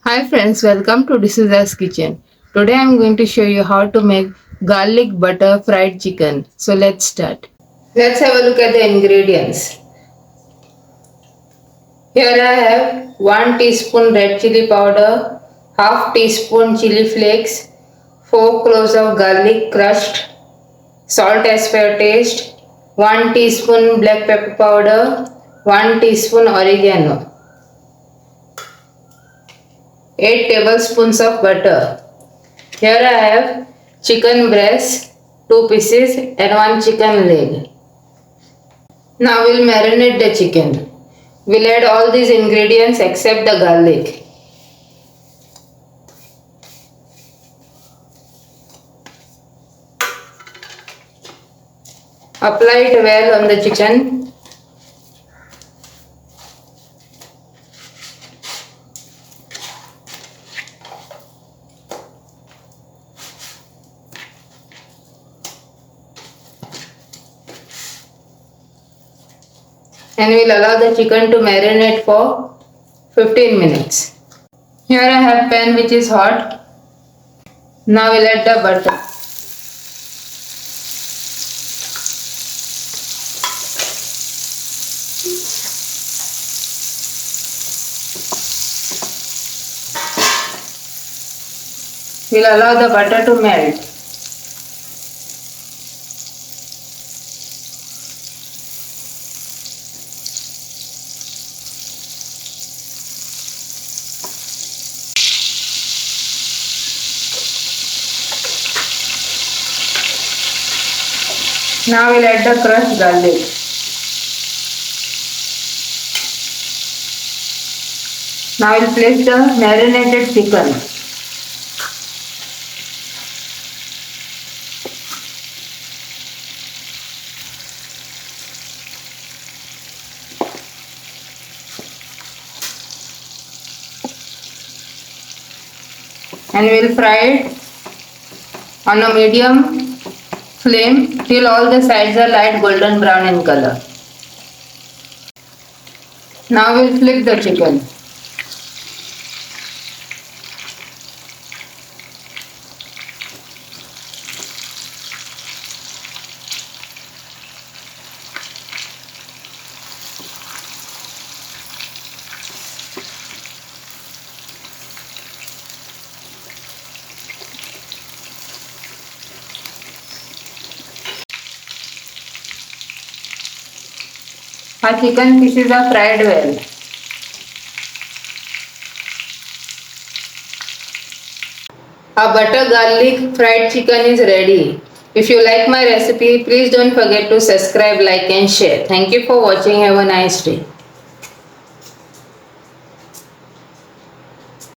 Hi friends, welcome to Tbsp Kitchen. Today I am going to show you how to make garlic butter fried chicken. So let's start. Let's have a look at the ingredients. Here I have 1 teaspoon red chili powder, half teaspoon chili flakes, 4 cloves of garlic crushed, salt as per taste, 1 teaspoon black pepper powder, 1 teaspoon oregano, 8 tablespoons of butter. Here I have chicken breast, 2 pieces and 1 chicken leg. Now we'll marinate the chicken. We'll add all these ingredients except the garlic. Apply it well on the chicken. And we'll allow the chicken to marinate for 15 minutes. Here I have pan which is hot. Now we'll add the butter. We'll allow the butter to melt. Now we'll add the crushed garlic. Now we'll place the marinated chicken. And we'll fry it on a medium flame till all the sides are light golden brown in color. Now we'll flip the chicken. Our chicken pieces are fried well. Our butter garlic fried chicken is ready. If you like my recipe, please don't forget to subscribe, like and share. Thank you for watching. Have a nice day.